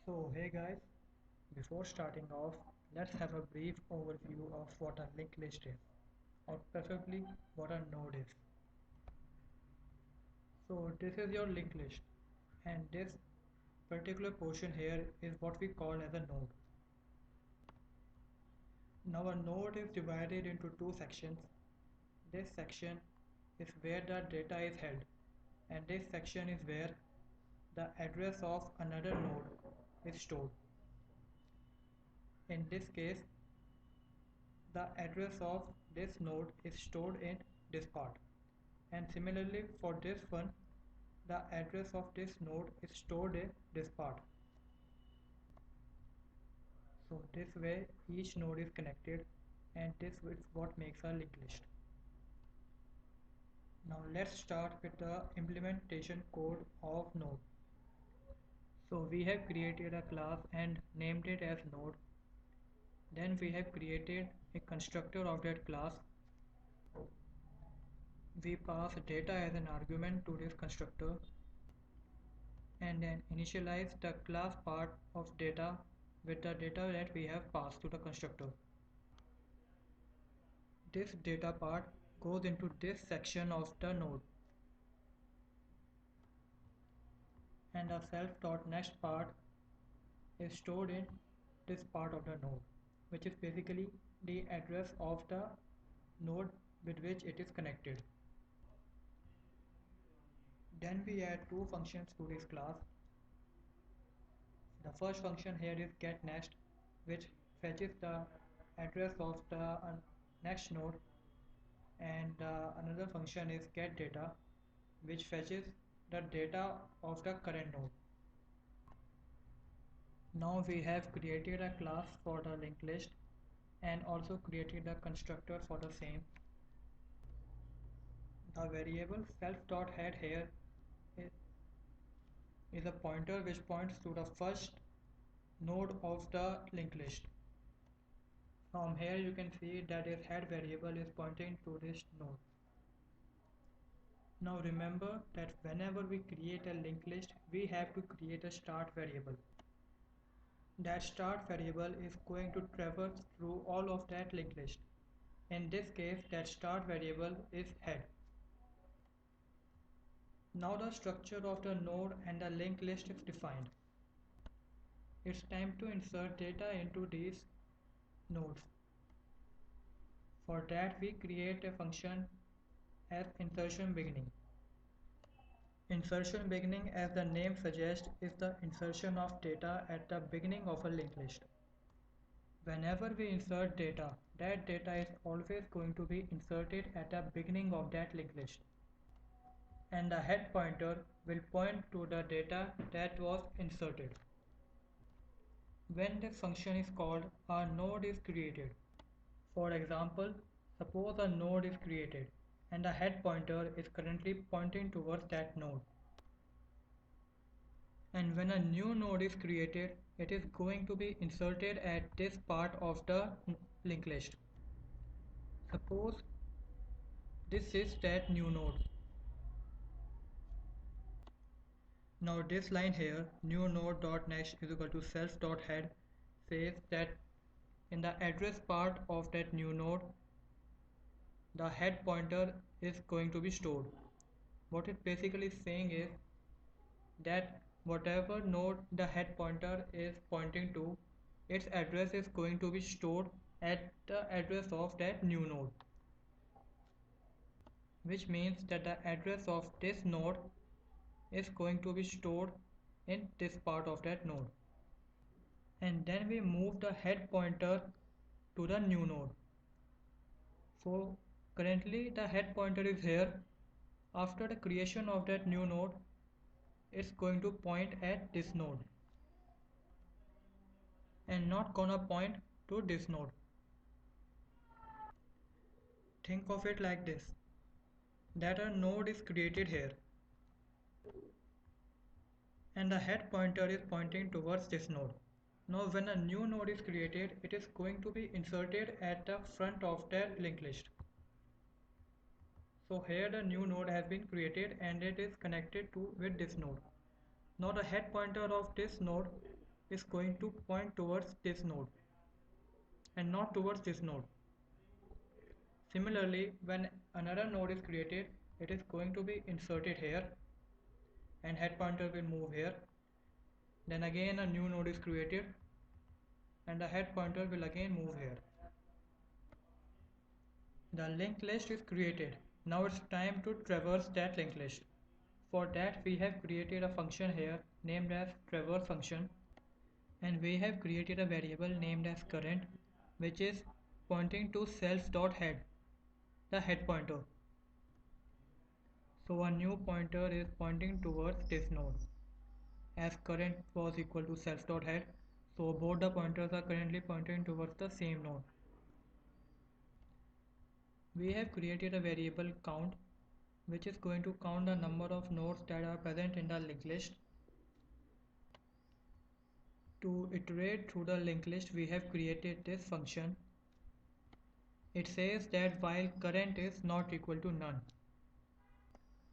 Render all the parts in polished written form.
So hey guys, before starting off, let's have a brief overview of what a linked list is, or preferably what a node is. So this is your linked list, and this particular portion here is what we call as a node. Now a node is divided into two sections. This section is where the data is held, and this section is where the address of another node is stored. In this case, the address of this node is stored in this part, and similarly for this one the address of this node is stored in this part. So this way each node is connected, and this is what makes a linked list. Now let's start with the implementation code of node. So we have created a class and named it as node. Then we have created a constructor of that class. We pass data as an argument to this constructor and then initialize the class part of data with the data that we have passed to the constructor. This data part goes into this section of the node, and the self.next part is stored in this part of the node, which is basically the address of the node with which it is connected. Then we add two functions to this class. The first function here is getNext, which fetches the address of the next node, and another function is getData, which fetches the data of the current node. Now we have created a class for the linked list and also created a constructor for the same. The variable self.head here is a pointer which points to the first node of the linked list. From here you can see that its head variable is pointing to this node. Now remember that whenever we create a linked list, we have to create a start variable. That start variable is going to traverse through all of that linked list. In this case, that start variable is head. Now the structure of the node and the linked list is defined. It's time to insert data into these nodes. For that we create a function as insertion beginning. Insertion beginning, as the name suggests, is the insertion of data at the beginning of a linked list. Whenever we insert data, that data is always going to be inserted at the beginning of that linked list, and the head pointer will point to the data that was inserted. When this function is called, a node is created. For example, suppose a node is created and the head pointer is currently pointing towards that node. And when a new node is created, it is going to be inserted at this part of the linked list. Suppose this is that new node. Now this line here, new node.next is equal to self.head, says that in the address part of that new node, the head pointer is going to be stored. What it basically is saying is that whatever node the head pointer is pointing to, its address is going to be stored at the address of that new node, which means that the address of this node is going to be stored in this part of that node. And then we move the head pointer to the new node. So currently the head pointer is here. After the creation of that new node, it's going to point at this node and not gonna point to this node. Think of it like this, that a node is created here and the head pointer is pointing towards this node. Now when a new node is created, it is going to be inserted at the front of that linked list. So here the new node has been created and it is connected with this node. Now the head pointer of this node is going to point towards this node and not towards this node. Similarly, when another node is created, it is going to be inserted here and head pointer will move here. Then again a new node is created and the head pointer will again move here. The linked list is created. Now it's time to traverse that linked list. For that we have created a function here named as traverse function, and we have created a variable named as current, which is pointing to self.head, the head pointer. So a new pointer is pointing towards this node, as current was equal to self.head, so both the pointers are currently pointing towards the same node. We have created a variable count, which is going to count the number of nodes that are present in the linked list. To iterate through the linked list, we have created this function. It says that while current is not equal to none.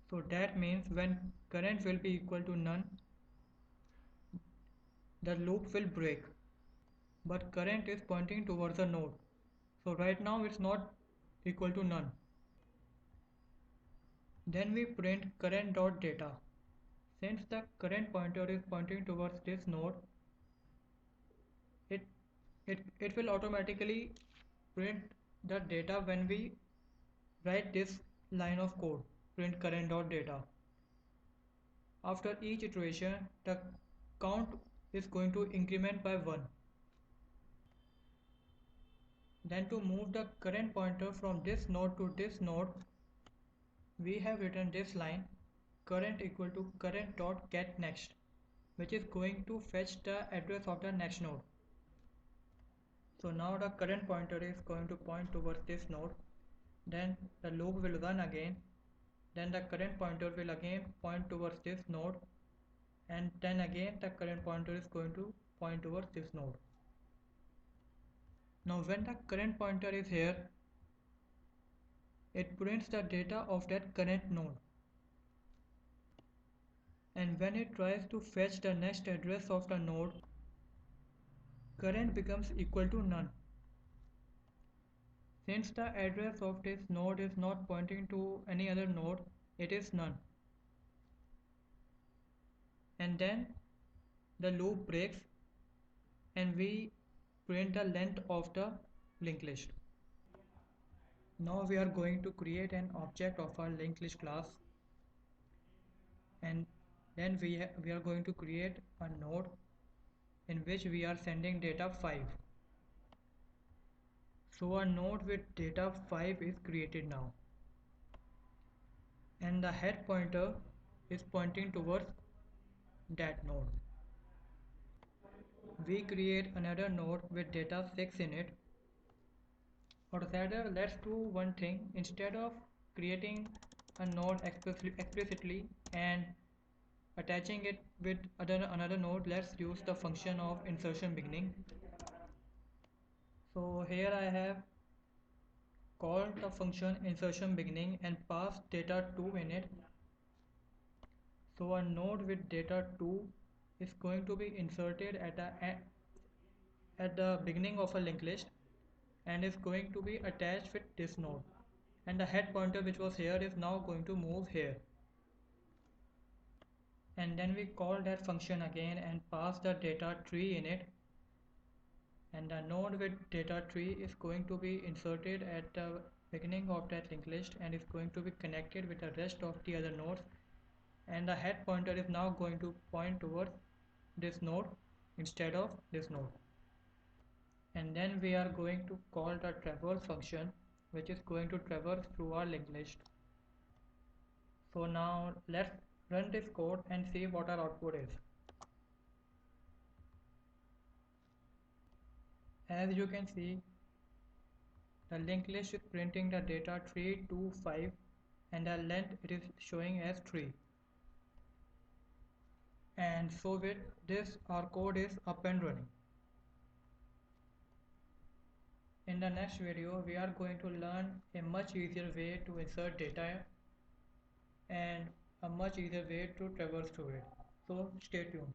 So that means when current will be equal to none, the loop will break. But current is pointing towards a node. So right now it's not equal to none. Then we print current.data. Since the current pointer is pointing towards this node, it, it will automatically print the data when we write this line of code, print current.data. After each iteration, the count is going to increment by 1. Then to move the current pointer from this node to this node, we have written this line current equal to current.getNext, which is going to fetch the address of the next node. So now the current pointer is going to point towards this node. Then the loop will run again. Then the current pointer will again point towards this node, and then again the current pointer is going to point towards this node. Now when the current pointer is here, it prints the data of that current node. And when it tries to fetch the next address of the node, current becomes equal to none. Since the address of this node is not pointing to any other node, it is none. And then the loop breaks and we print the length of the linked list. Now we are going to create an object of our linked list class, and then we are going to create a node in which we are sending data 5. So a node with data 5 is created now, and the head pointer is pointing towards that node. We create another node with data 6 in it, or rather let's do one thing. Instead of creating a node explicitly and attaching it with another node, let's use the function of insertion beginning. So here I have called the function insertion beginning and passed data 2 in it. So a node with data 2 is going to be inserted at the beginning of a linked list and is going to be attached with this node, and the head pointer which was here is now going to move here. And then we call that function again and pass the data tree in it, and the node with data tree is going to be inserted at the beginning of that linked list and is going to be connected with the rest of the other nodes, and the head pointer is now going to point towards this node instead of this node. And then we are going to call the traverse function, which is going to traverse through our linked list. So now let's run this code and see what our output is. As you can see, the linked list is printing the data 3 2 5 and the length it is showing as 3. And so with this our code is up and running. In the next video we are going to learn a much easier way to insert data and a much easier way to traverse through it. So stay tuned.